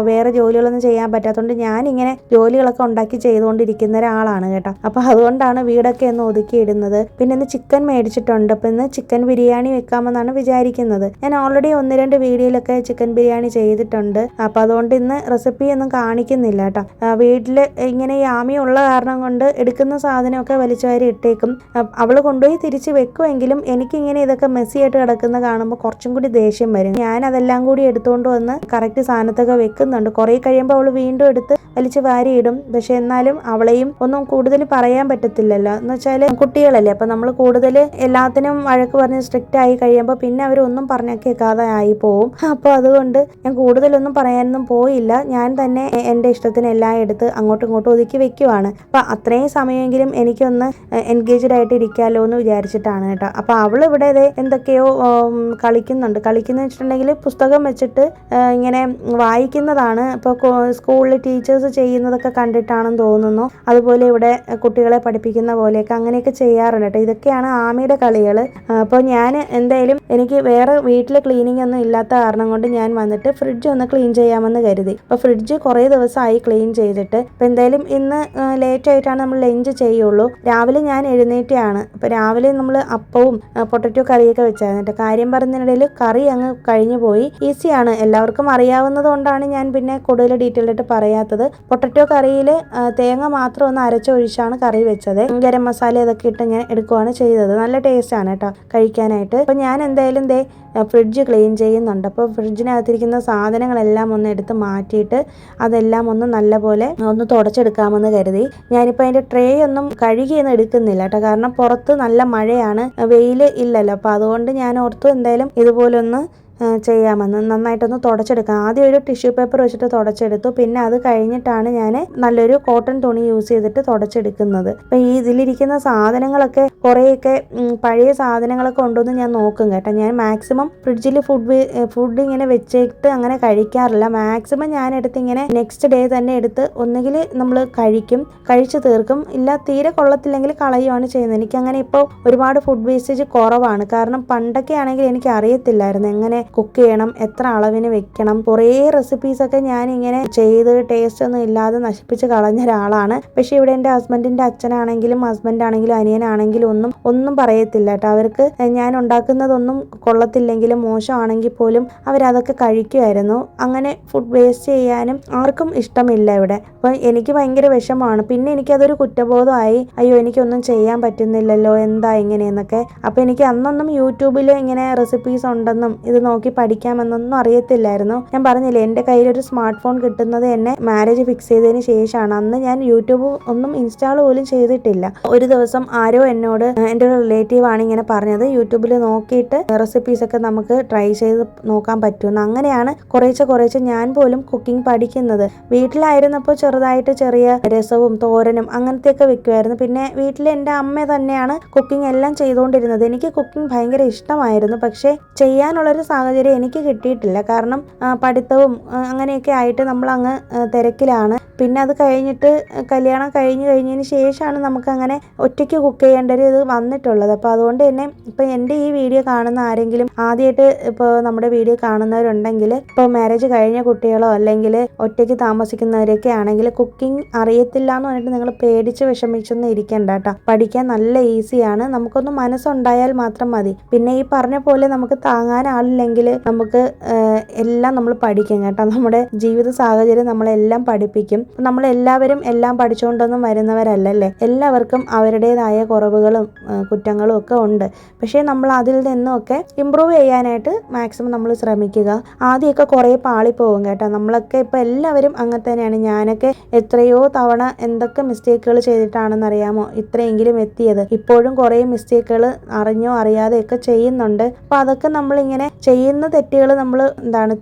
വേറെ ജോലികളൊന്നും ചെയ്യാൻ പറ്റാത്തതുകൊണ്ട് ഞാനിങ്ങനെ ജോലികളൊക്കെ ഉണ്ടാക്കി ചെയ്തുകൊണ്ടിരിക്കുന്ന ഒരാളാണ് കേട്ടോ. അപ്പോൾ അതുകൊണ്ടാണ് വീടൊക്കെ ഒന്ന് ഒതുക്കിയിടുന്നത്. പിന്നെ ഇന്ന് ചിക്കൻ മേടിച്ചിട്ടുണ്ട്. അപ്പോൾ ഇന്ന് ചിക്കൻ ബിരിയാണി വെക്കാമെന്നാണ് വിചാരിക്കുന്നത്. ഞാൻ ഓൾറെഡി 1-2 വീഡിയോയിലൊക്കെ ചിക്കൻ ബിരിയാണി ചെയ്തിട്ടുണ്ട്. അപ്പോൾ അതുകൊണ്ട് ഇന്ന് റെസിപ്പി ഒന്നും കാണിക്കുന്നില്ല കേട്ടോ. വീട്ടിൽ ഇങ്ങനെ ഈ ആമി ഉള്ള കാരണം കൊണ്ട് എടുക്കുന്ന സാധനമൊക്കെ വലിച്ചു വാരി ഇട്ടേക്കും. അവൾ കൊണ്ടുപോയി തിരിച്ച് വെക്കുമെങ്കിലും എനിക്കിങ്ങനെ ഇതൊക്കെ മെസ്സിയായിട്ട് കിടക്കുന്ന കാണുമ്പോൾ കുറച്ചും കൂടി ദേഷ്യം വരും. ഞാൻ അതെല്ലാം കൂടി എടുത്തുകൊണ്ട് വന്ന് കറക്റ്റ് സാധനത്തൊക്കെ വെക്കുന്നുണ്ട്. കുറേ കഴിയുമ്പോൾ അവൾ വീണ്ടും എടുത്ത് വലിച്ച് വാരിയിടും. പക്ഷെ എന്നാലും അവളെയും ഒന്നും കൂടുതൽ പറയാൻ പറ്റത്തില്ലല്ലോ. എന്ന് വെച്ചാൽ കുട്ടികളല്ലേ, അപ്പം നമ്മൾ കൂടുതൽ എല്ലാത്തിനും വഴക്ക് പറഞ്ഞ് സ്ട്രിക്റ്റ് ആയി കഴിയുമ്പോൾ പിന്നെ അവരൊന്നും പറഞ്ഞാൽ കേൾക്കാതെ ആയി പോവും. അപ്പോൾ അതുകൊണ്ട് ഞാൻ കൂടുതലൊന്നും പറയാനൊന്നും പോയില്ല. ഞാൻ തന്നെ എൻ്റെ ഇഷ്ടത്തിന് എല്ലാം എടുത്ത് അങ്ങോട്ടും ഇങ്ങോട്ടും ഒതുക്കി വെക്കുവാണ്. അപ്പം അത്രയും സമയമെങ്കിലും എനിക്കൊന്ന് എൻഗേജ്ഡ് ആയിട്ട് ഇരിക്കാമല്ലോ എന്ന് വിചാരിച്ചിട്ടാണ് കേട്ടോ. അപ്പോൾ അവൾ ഇവിടെ എന്തൊക്കെയോ കളിക്കുന്നുണ്ട്. കളിക്കുന്ന വെച്ചിട്ടുണ്ടെങ്കിൽ പുസ്തകം വെച്ചിട്ട് ഇങ്ങനെ വായിക്കുന്നതാണ്. അപ്പോൾ സ്കൂളിൽ ടീച്ചേഴ്സ് ചെയ്യുന്നതൊക്കെ കണ്ടിട്ടാണെന്ന് തോന്നുന്നു. അതുപോലെ ഇവിടെ കുട്ടികളെ പഠിപ്പിക്കുന്ന പോലെയൊക്കെ അങ്ങനെയൊക്കെ ചെയ്യാറുണ്ട് കേട്ടോ. ഇതൊക്കെയാണ് ആമിയുടെ കളികൾ. അപ്പോൾ ഞാൻ എന്തായാലും എനിക്ക് വേറെ വീട്ടിൽ ക്ലീനിങ് ഒന്നും ഇല്ലാത്ത കാരണം കൊണ്ട് ഞാൻ വന്നിട്ട് ഫ്രിഡ്ജ് ഒന്ന് ക്ലീൻ ചെയ്യാമെന്ന് കരുതി. അപ്പോൾ ഫ്രിഡ്ജ് കുറേ ദിവസമായി ക്ലീൻ ചെയ്തിട്ട്. അപ്പോൾ എന്തായാലും ഇന്ന് ലേറ്റ് ആയിട്ടാണ് നമ്മൾ ലഞ്ച് ചെയ്യുള്ളൂ. രാവിലെ ഞാൻ എഴുന്നേറ്റാണ്. അപ്പോൾ രാവിലെ നമ്മൾ അപ്പവും പൊട്ടറ്റോ കറിയൊക്കെ വെച്ചായിരുന്നു കേട്ടോ. കാര്യം പറയുന്നതിനിടയിൽ കറി അങ്ങ് കഴിഞ്ഞു പോയി. ഈസിയാണ്, എല്ലാവർക്കും അറിയാവുന്നത് കൊണ്ടാണ് ഞാൻ പിന്നെ കൂടുതൽ ഡീറ്റെയിൽ ആയിട്ട് പറയാത്തത്. പൊട്ടറ്റോ കറിയിൽ തേങ്ങ മാത്രം ഒന്ന് അരച്ചൊഴിച്ചാണ് കറി വെച്ചത്. ഗരം മസാല ഇതൊക്കെ ഇട്ട് ഞാൻ എടുക്കുകയാണ് ചെയ്തത്. നല്ല ടേസ്റ്റാണ് കേട്ടോ കഴിക്കാനായിട്ട്. അപ്പോൾ ഞാൻ എന്തായാലും ഫ്രിഡ്ജ് ക്ലീൻ ചെയ്യുന്നുണ്ട്. അപ്പോൾ ഫ്രിഡ്ജിനകത്തിരിക്കുന്ന സാധനങ്ങളെല്ലാം ഒന്ന് എടുത്ത് മാറ്റിയിട്ട് അതെല്ലാം ഒന്ന് നല്ലപോലെ ഒന്ന് തുടച്ചെടുക്കാമെന്ന് കരുതി. ഞാനിപ്പോൾ അതിൻ്റെ ട്രേ ഒന്നും കഴുകിയൊന്നും എടുക്കുന്നില്ല കേട്ടോ. കാരണം പുറത്ത് നല്ല മഴയാണ്, വെയിൽ ഇല്ലല്ലോ. അപ്പോൾ അതുകൊണ്ട് ഞാൻ ഓർത്തു എന്തായാലും ഇതുപോലെ ഒന്ന് ചെയ്യാമെന്ന്. നന്നായിട്ടൊന്ന് തുടച്ചെടുക്കാം. ആദ്യം ഒരു ടിഷ്യൂ പേപ്പർ വെച്ചിട്ട് തുടച്ചെടുത്തു. പിന്നെ അത് കഴിഞ്ഞിട്ടാണ് ഞാൻ നല്ലൊരു കോട്ടൺ തുണി യൂസ് ചെയ്തിട്ട് തുടച്ചെടുക്കുന്നത്. അപ്പം ഈ ഇതിലിരിക്കുന്ന സാധനങ്ങളൊക്കെ കുറേയൊക്കെ പഴയ സാധനങ്ങളൊക്കെ ഉണ്ടോയെന്ന് ഞാൻ നോക്കും കേട്ടോ. ഞാൻ മാക്സിമം ഫ്രിഡ്ജിൽ ഫുഡ് ഇങ്ങനെ വെച്ചിട്ട് അങ്ങനെ കഴിക്കാറില്ല. മാക്സിമം ഞാൻ എടുത്ത് ഇങ്ങനെ നെക്സ്റ്റ് ഡേ തന്നെ എടുത്ത് ഒന്നുകിൽ നമ്മൾ കഴിച്ച് തീർക്കും. ഇല്ല തീരെ കൊള്ളത്തില്ലെങ്കിൽ കളയുവാണ് ചെയ്യുന്നത്. എനിക്കങ്ങനെ ഇപ്പോൾ ഒരുപാട് ഫുഡ് വേസ്റ്റേജ് കുറവാണ്. കാരണം പണ്ടൊക്കെ ആണെങ്കിൽ എനിക്ക് അറിയത്തില്ലായിരുന്നു എങ്ങനെ കുക്ക് ചെയ്യണം, എത്ര അളവിന് വെക്കണം. കുറേ റെസിപ്പീസൊക്കെ ഞാൻ ഇങ്ങനെ ചെയ്ത് ടേസ്റ്റ് ഒന്നും ഇല്ലാതെ നശിപ്പിച്ച് കളഞ്ഞ ഒരാളാണ്. പക്ഷേ ഇവിടെ എൻ്റെ ഹസ്ബൻഡിൻ്റെ അച്ഛനാണെങ്കിലും ഹസ്ബൻഡാണെങ്കിലും അനിയനാണെങ്കിലും ഒന്നും പറയത്തില്ല കേട്ടോ. അവർക്ക് ഞാൻ ഉണ്ടാക്കുന്നതൊന്നും കൊള്ളത്തില്ലെങ്കിലും മോശമാണെങ്കിൽ പോലും അവരതൊക്കെ കഴിക്കുമായിരുന്നു. അങ്ങനെ ഫുഡ് വേസ്റ്റ് ചെയ്യാനും ആർക്കും ഇഷ്ടമില്ല ഇവിടെ. അപ്പോൾ എനിക്ക് ഭയങ്കര വിഷമമാണ്. പിന്നെ എനിക്കതൊരു കുറ്റബോധമായി. അയ്യോ എനിക്കൊന്നും ചെയ്യാൻ പറ്റുന്നില്ലല്ലോ, എന്താ ഇങ്ങനെയെന്നൊക്കെ. അപ്പോൾ എനിക്ക് അന്നൊന്നും യൂട്യൂബിൽ ഇങ്ങനെ റെസിപ്പീസ് ഉണ്ടെന്നും ഇത് നോക്കി പഠിക്കാമെന്നൊന്നും അറിയത്തില്ലായിരുന്നു. ഞാൻ പറഞ്ഞില്ലേ, എൻ്റെ കയ്യിലൊരു സ്മാർട്ട് ഫോൺ കിട്ടുന്നത് എന്നെ മാരേജ് ഫിക്സ് ചെയ്തതിന് ശേഷമാണ്. അന്ന് ഞാൻ യൂട്യൂബ് ഒന്നും ഇൻസ്റ്റാൾ പോലും ചെയ്തിട്ടില്ല. ഒരു ദിവസം ആരോ എന്നോട്, എൻ്റെ ഒരു റിലേറ്റീവ് ആണ് ഇങ്ങനെ പറഞ്ഞത്, യൂട്യൂബിൽ നോക്കിയിട്ട് റെസിപ്പീസൊക്കെ നമുക്ക് ട്രൈ ചെയ്ത് നോക്കാൻ പറ്റുമെന്ന്. അങ്ങനെയാണ് കുറേശ്ശെ ഞാൻ പോലും കുക്കിംഗ് പഠിക്കുന്നത്. വീട്ടിലായിരുന്നപ്പോൾ ചെറുതായിട്ട് ചെറിയ രസവും തോരനും അങ്ങനത്തെയൊക്കെ വെക്കുമായിരുന്നു. പിന്നെ വീട്ടിൽ എൻ്റെ അമ്മ തന്നെയാണ് കുക്കിംഗ് എല്ലാം ചെയ്തുകൊണ്ടിരുന്നത്. എനിക്ക് കുക്കിംഗ് ഭയങ്കര ഇഷ്ടമായിരുന്നു. പക്ഷേ ചെയ്യാനുള്ളൊരു സാഹചര്യം എനിക്ക് കിട്ടിയിട്ടില്ല. കാരണം പഠിത്തവും അങ്ങനെയൊക്കെ ആയിട്ട് നമ്മളങ്ങ് തിരക്കിലാണ്. പിന്നെ അത് കഴിഞ്ഞിട്ട് കല്യാണം കഴിഞ്ഞതിന് ശേഷമാണ് നമുക്കങ്ങനെ ഒറ്റയ്ക്ക് കുക്ക് ചെയ്യേണ്ട ഒരു ഇത് വന്നിട്ടുള്ളത്. അപ്പോൾ അതുകൊണ്ട് തന്നെ ഇപ്പോൾ എൻ്റെ ഈ വീഡിയോ കാണുന്ന ആരെങ്കിലും ആദ്യമായിട്ട് ഇപ്പോൾ നമ്മുടെ വീഡിയോ കാണുന്നവരുണ്ടെങ്കിൽ, ഇപ്പോൾ മാരേജ് കഴിഞ്ഞ കുട്ടികളോ അല്ലെങ്കിൽ ഒറ്റയ്ക്ക് താമസിക്കുന്നവരൊക്കെ ആണെങ്കിൽ കുക്കിംഗ് അറിയത്തില്ല എന്ന് പറഞ്ഞിട്ട് നിങ്ങൾ പേടിച്ച് വിഷമിച്ചൊന്നും ഇരിക്കണ്ട കേട്ടോ. പഠിക്കാൻ നല്ല ഈസിയാണ്. നമുക്കൊന്ന് മനസ്സുണ്ടായാൽ മാത്രം മതി. പിന്നെ ഈ പറഞ്ഞ പോലെ നമുക്ക് താങ്ങാൻ ആളില്ലെങ്കിൽ നമുക്ക് എല്ലാം നമ്മൾ പഠിക്കും കേട്ടോ. നമ്മുടെ ജീവിത സാഹചര്യം നമ്മളെല്ലാം പഠിപ്പിക്കും. നമ്മളെല്ലാവരും എല്ലാം പഠിച്ചുകൊണ്ടൊന്നും വരുന്നവരല്ലല്ലേ. എല്ലാവർക്കും അവരുടേതായ കുറവുകളും കുറ്റങ്ങളും ഒക്കെ ഉണ്ട്. പക്ഷേ നമ്മൾ അതിൽ നിന്നൊക്കെ ഇമ്പ്രൂവ് ചെയ്യാനായിട്ട് മാക്സിമം നമ്മൾ ശ്രമിക്കുക. ആദ്യമൊക്കെ കുറേ പാളിപ്പോകും കേട്ടോ. നമ്മളൊക്കെ ഇപ്പോൾ എല്ലാവരും അങ്ങനെ തന്നെയാണ്. ഞാനൊക്കെ എത്രയോ തവണ എന്തൊക്കെ മിസ്റ്റേക്കുകൾ ചെയ്തിട്ടാണെന്നറിയാമോ ഇത്രയെങ്കിലും എത്തിയത്. ഇപ്പോഴും കുറേ മിസ്റ്റേക്കുകൾ അറിഞ്ഞോ അറിയാതെയൊക്കെ ചെയ്യുന്നുണ്ട്. അപ്പോൾ അതൊക്കെ നമ്മളിങ്ങനെ ചെയ്യുന്ന തെറ്റുകൾ നമ്മൾ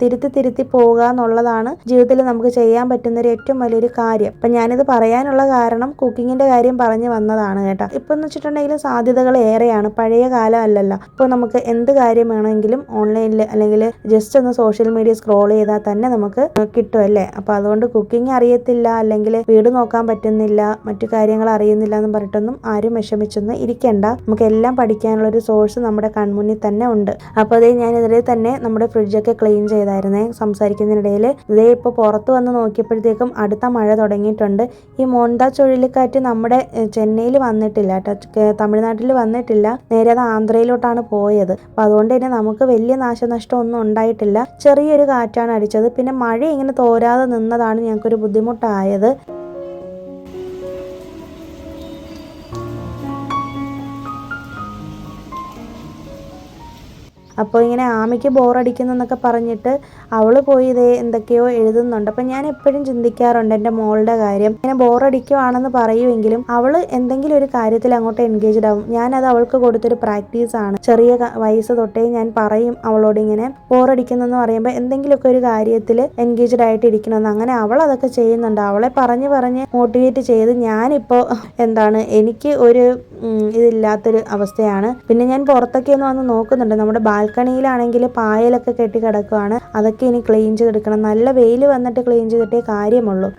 തിരുത്തി പോവുക എന്നുള്ളതാണ് ജീവിതത്തിൽ നമുക്ക് ചെയ്യാൻ പറ്റുന്നൊരു ഏറ്റവും വലിയൊരു കാര്യം. അപ്പം ഞാനിത് പറയാനുള്ള കാരണം കുക്കിങ്ങിൻ്റെ കാര്യം പറഞ്ഞു വന്നതാണ് കേട്ടോ. ഇപ്പം എന്ന് വെച്ചിട്ടുണ്ടെങ്കിൽ സാധ്യതകൾ ഏറെയാണ്. പഴയ കാലം അല്ലല്ലോ. ഇപ്പോൾ നമുക്ക് എന്ത് കാര്യം വേണമെങ്കിലും ഓൺലൈനിൽ അല്ലെങ്കിൽ ജസ്റ്റ് ഒന്ന് സോഷ്യൽ മീഡിയ സ്ക്രോൾ ചെയ്താൽ തന്നെ നമുക്ക് കിട്ടുമല്ലേ. അപ്പോൾ അതുകൊണ്ട് കുക്കിംഗ് അറിയത്തില്ല, അല്ലെങ്കിൽ വീട് നോക്കാൻ പറ്റുന്നില്ല, മറ്റു കാര്യങ്ങൾ അറിയുന്നില്ല എന്ന് പറഞ്ഞിട്ടൊന്നും ആരും വിഷമിച്ചൊന്നും ഇരിക്കേണ്ട. നമുക്ക് എല്ലാം പഠിക്കാനുള്ളൊരു സോഴ്സ് നമ്മുടെ കൺമുന്നിൽ തന്നെ ഉണ്ട്. അപ്പോൾ അതേ ഞാൻ ഇതിൽ തന്നെ നമ്മുടെ ഫ്രിഡ്ജൊക്കെ ക്ലീൻ ചെയ്തായിരുന്നേ സംസാരിക്കുന്നതിനിടയിൽ. ഇതേ ഇപ്പോൾ പുറത്ത് വന്ന് നോക്കിയപ്പോഴത്തേക്കും അടുത്ത മഴ തുടങ്ങിയിട്ടുണ്ട്. ഈ മോൺത ചുഴലിക്കാറ്റ് നമ്മുടെ ചെന്നൈയിൽ വന്നിട്ടില്ല കേട്ടോ, തമിഴ്നാട്ടിൽ വന്നിട്ടില്ല. നേരെ അത് ആന്ധ്രയിലോട്ടാണ് പോയത്. അപ്പോൾ അതുകൊണ്ട് തന്നെ നമുക്ക് വലിയ നാശനഷ്ടം ഒന്നും ഉണ്ടായിട്ടില്ല. ചെറിയൊരു കാറ്റാണ് അടിച്ചത്. പിന്നെ മഴ ഇങ്ങനെ തോരാതെ നിന്നതാണ് ഞങ്ങൾക്കൊരു ബുദ്ധിമുട്ടായത്. അപ്പോൾ ഇങ്ങനെ ആമയ്ക്ക് ബോറടിക്കുന്നതെന്നൊക്കെ പറഞ്ഞിട്ട് അവൾ പോയി ഇതേ എന്തൊക്കെയോ എഴുതുന്നുണ്ട്. അപ്പം ഞാൻ എപ്പോഴും ചിന്തിക്കാറുണ്ട് എൻ്റെ മോളുടെ കാര്യം. ഇങ്ങനെ ബോറടിക്കുവാണെന്ന് പറയുമെങ്കിലും അവൾ എന്തെങ്കിലും ഒരു കാര്യത്തിൽ അങ്ങോട്ട് എൻഗേജ്ഡ് ആവും. ഞാനത് അവൾക്ക് കൊടുത്തൊരു പ്രാക്ടീസാണ്. ചെറിയ വയസ്സ് തൊട്ടേ ഞാൻ പറയും അവളോട് ഇങ്ങനെ ബോറടിക്കുന്നെന്ന് പറയുമ്പോൾ എന്തെങ്കിലുമൊക്കെ ഒരു കാര്യത്തിൽ എൻഗേജ്ഡ് ആയിട്ട് ഇരിക്കണമെന്ന്. അങ്ങനെ അവൾ അതൊക്കെ ചെയ്യുന്നുണ്ട്. അവളെ പറഞ്ഞ് മോട്ടിവേറ്റ് ചെയ്ത് ഞാനിപ്പോൾ എനിക്ക് ഒരു ഇതില്ലാത്തൊരു അവസ്ഥയാണ്. പിന്നെ ഞാൻ പുറത്തൊക്കെ ഒന്ന് വന്ന് നോക്കുന്നുണ്ട്. നമ്മുടെ ബാൽക്കണിയിലാണെങ്കിൽ പായലൊക്കെ കെട്ടി കിടക്കുകയാണ്. അതൊക്കെ ഇനി ക്ലീൻ ചെയ്തെടുക്കണം. നല്ല വെയിൽ വന്നിട്ട് ക്ലീൻ ചെയ്തിട്ടേ കാര്യമുള്ളൂ.